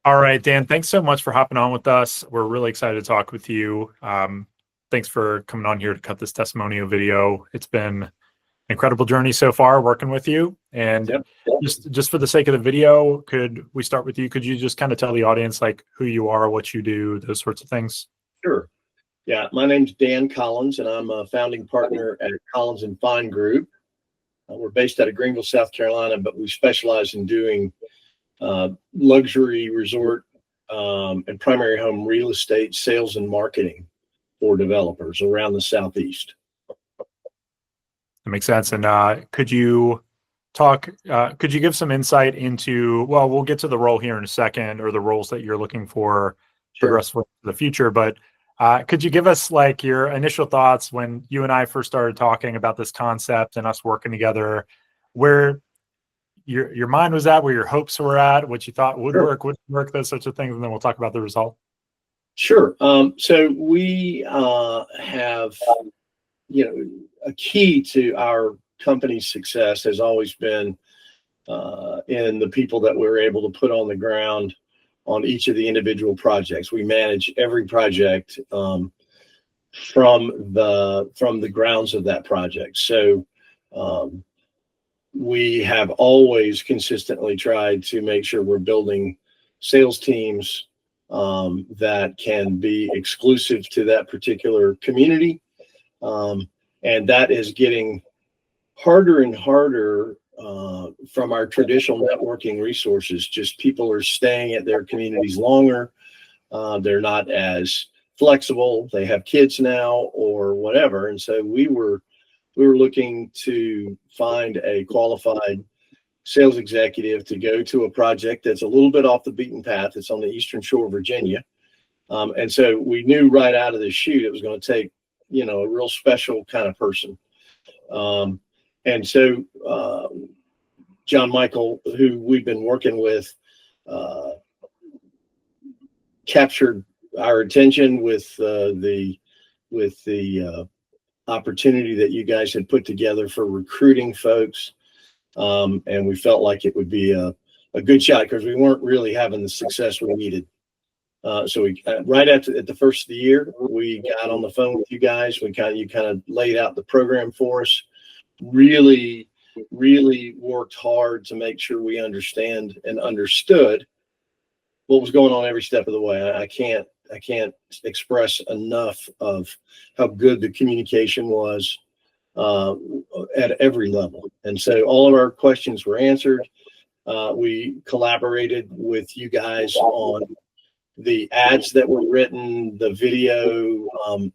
All right, Dan, thanks so much for hopping on with us. We're really excited to talk with you. Thanks for coming on here to cut this testimonial video. It's been an incredible journey so far working with you. And Yep. just for the sake of the video, could we start with you? Could you just kind of tell the audience like who you are, what you do, those sorts of things? Sure. Yeah, my name's Dan Collins, and I'm a founding partner at Collins and Fine Group. We're based out of Greenville, South Carolina, but we specialize in doing luxury resort and primary home real estate sales and marketing for developers around the Southeast. That makes sense. And could you give some insight into, well, we'll get to the role here in a second, or the roles that you're looking for progressively in the future, but could you give us like your initial thoughts when you and I first started talking about this concept and us working together, where your mind was at, where your hopes were at, what you thought would work, wouldn't work, those sorts of things, and then we'll talk about the result. Sure. So we have, a key to our company's success has always been in the people that we're able to put on the ground on each of the individual projects. We manage every project from the grounds of that project. So we have always consistently tried to make sure we're building sales teams that can be exclusive to that particular community. And that is getting harder and harder from our traditional networking resources. Just people are staying at their communities longer. They're not as flexible. They have kids now or whatever. And so we were looking to find a qualified sales executive to go to a project that's a little bit off the beaten path. It's on the Eastern Shore of Virginia. And so we knew right out of the chute it was going to take, a real special kind of person. And so John Michael, who we've been working with, captured our attention with the opportunity that you guys had put together for recruiting folks. And we felt like it would be a good shot because we weren't really having the success we needed. So we right at the first of the year, we got on the phone with you guys. You kind of laid out the program for us. Really worked hard to make sure we understand and understood what was going on every step of the way. I can't express enough of how good the communication was at every level. And so all of our questions were answered. We collaborated with you guys on the ads that were written, the video,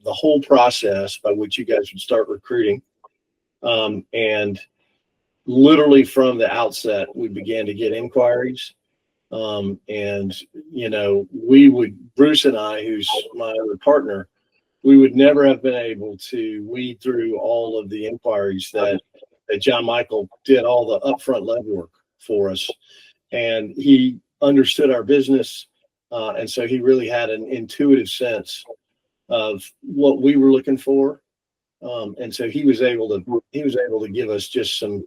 the whole process by which you guys would start recruiting. And literally from the outset, we began to get inquiries. And, Bruce and I, who's my other partner, we would never have been able to weed through all of the inquiries that John Michael did all the upfront legwork for us. And he understood our business. And so he really had an intuitive sense of what we were looking for. And so he was able to give us just some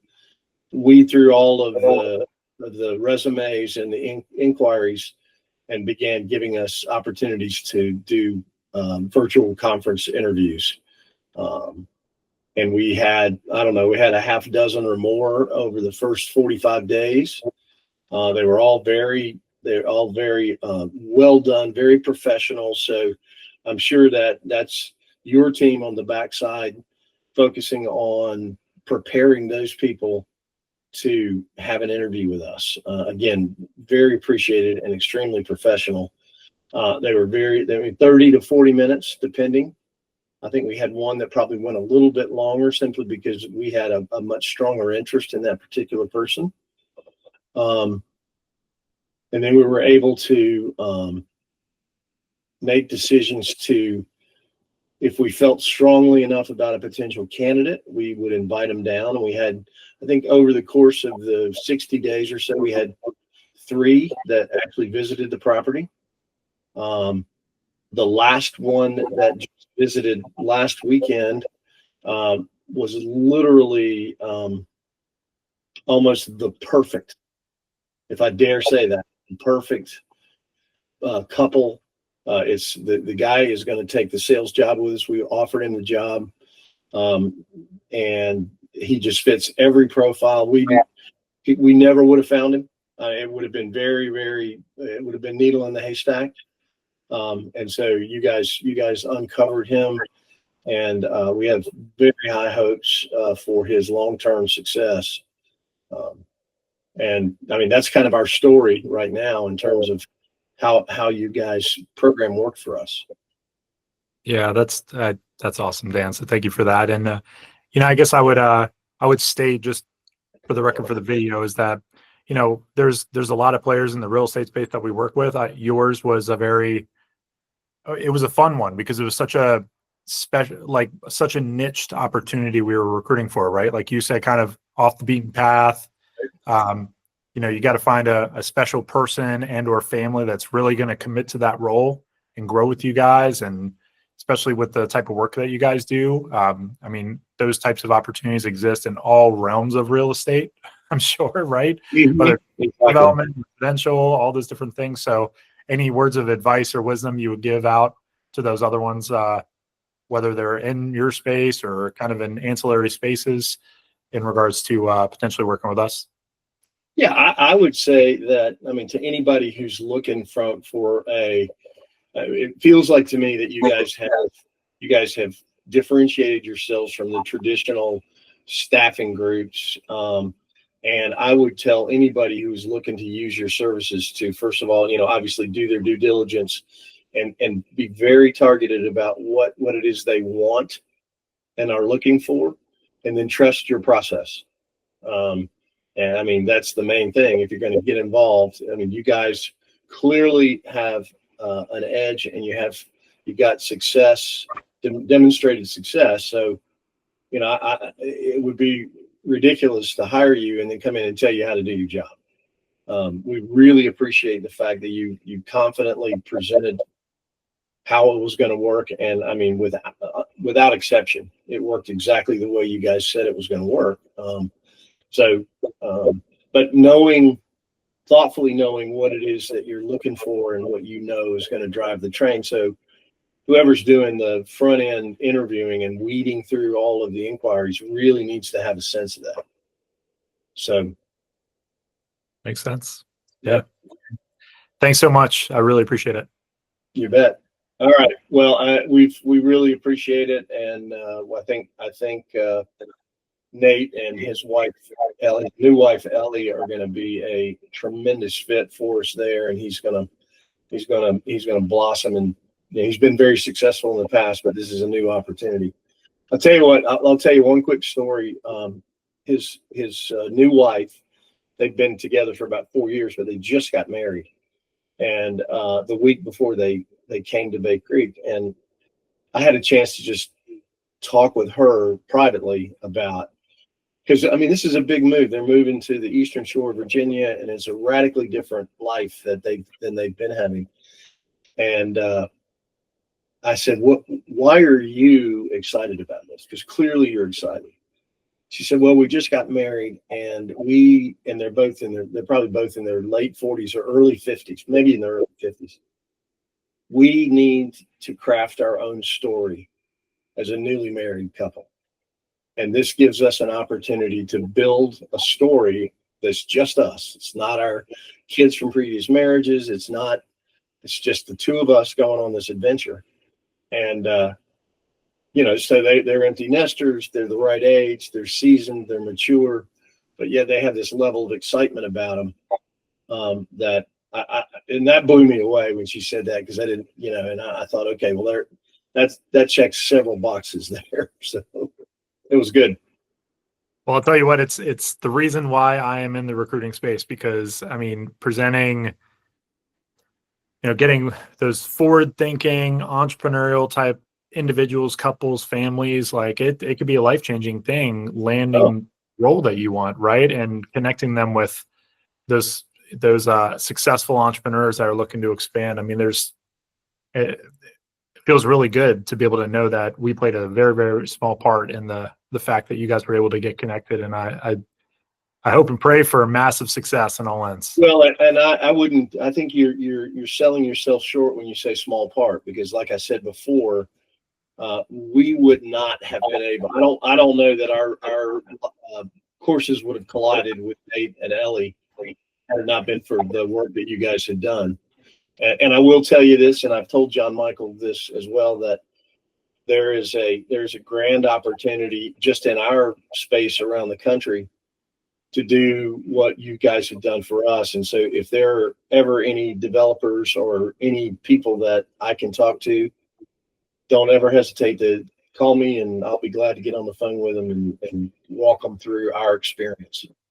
weed through all of the resumes and the inquiries, and began giving us opportunities to do virtual conference interviews. And we had a half dozen or more over the first 45 days. They're all very well done, very professional. So I'm sure that's your team on the backside focusing on preparing those people to have an interview with us. Again, very appreciated and extremely professional. They were 30 to 40 minutes, depending. I think we had one that probably went a little bit longer simply because we had a much stronger interest in that particular person. And then we were able to make decisions to, if we felt strongly enough about a potential candidate, we would invite them down. And we had, I think over the course of the 60 days or so, we had 3 that actually visited the property. The last one that just visited last weekend was literally almost the perfect, if I dare say that, perfect couple. It's the guy is going to take the sales job with us. We offered him the job, and he just fits every profile. We never would have found him. It would have been it would have been needle in the haystack. And so you guys uncovered him, and we have very high hopes for his long-term success. And I mean, that's kind of our story right now in terms of how you guys program work for us. Yeah, that's awesome, Dan. So thank you for that. And I guess I would state, just for the record for the video, is that there's a lot of players in the real estate space that we work with. Yours was it was a fun one because it was such a such a niched opportunity we were recruiting for, right? Like you said, kind of off the beaten path. You got to find a special person and or family that's really going to commit to that role and grow with you guys, and especially with the type of work that you guys do. I mean, those types of opportunities exist in all realms of real estate, I'm sure, right? Whether it's development, residential, all those different things. So any words of advice or wisdom you would give out to those other ones, whether they're in your space or kind of in ancillary spaces, in regards to potentially working with us? Yeah, I would say that, I mean, to anybody who's looking for it feels like to me that you guys have differentiated yourselves from the traditional staffing groups. And I would tell anybody who's looking to use your services to, first of all, obviously do their due diligence and be very targeted about what it is they want and are looking for, and then trust your process. And I mean, that's the main thing. If you're going to get involved, I mean, you guys clearly have an edge, and you've got success, demonstrated success. So, it would be ridiculous to hire you and then come in and tell you how to do your job. We really appreciate the fact that you confidently presented how it was going to work. And I mean, without exception, it worked exactly the way you guys said it was going to work. But thoughtfully knowing what it is that you're looking for and what is going to drive the train. So whoever's doing the front end interviewing and weeding through all of the inquiries really needs to have a sense of that. So makes sense. Yeah. Thanks so much. I really appreciate it. You bet. All right. Well, we really appreciate it, and I think Nate and his wife, Ellie, new wife Ellie, are going to be a tremendous fit for us there, and he's going to blossom. And he's been very successful in the past, but this is a new opportunity. I'll tell you what. I'll tell you one quick story. His new wife, they've been together for about 4 years, but they just got married. And the week before they came to Bay Creek, and I had a chance to just talk with her privately about, because I mean, this is a big move. They're moving to the Eastern Shore of Virginia, and it's a radically different life than they've been having. And I said, why are you excited about this? Because clearly you're excited. She said, well, we just got married, and they're probably both in their late 40s or early 50s, maybe in their early 50s. We need to craft our own story as a newly married couple. And this gives us an opportunity to build a story that's just us. It's not our kids from previous marriages. It's just the two of us going on this adventure. And, so they're empty nesters. They're the right age. They're seasoned. They're mature. But yet they have this level of excitement about them that and that blew me away when she said that, because I didn't, and I thought, okay, well, that checks several boxes there. So it was good. Well, I'll tell you what, it's the reason why I am in the recruiting space, because I mean, presenting, getting those forward-thinking, entrepreneurial type individuals, couples, families, like it could be a life-changing thing, landing role that you want, right? And connecting them with those successful entrepreneurs that are looking to expand. I mean, it feels really good to be able to know that we played a very, very small part in the fact that you guys were able to get connected. And I hope and pray for massive success in all ends. Well, and I wouldn't. I think you're selling yourself short when you say small part, because, like I said before, we would not have been able. I don't know that our courses would have collided with Nate and Ellie had it not been for the work that you guys had done. And I will tell you this, and I've told John Michael this as well, that there's a grand opportunity just in our space around the country to do what you guys have done for us. And so if there are ever any developers or any people that I can talk to, don't ever hesitate to call me, and I'll be glad to get on the phone with them and walk them through our experience.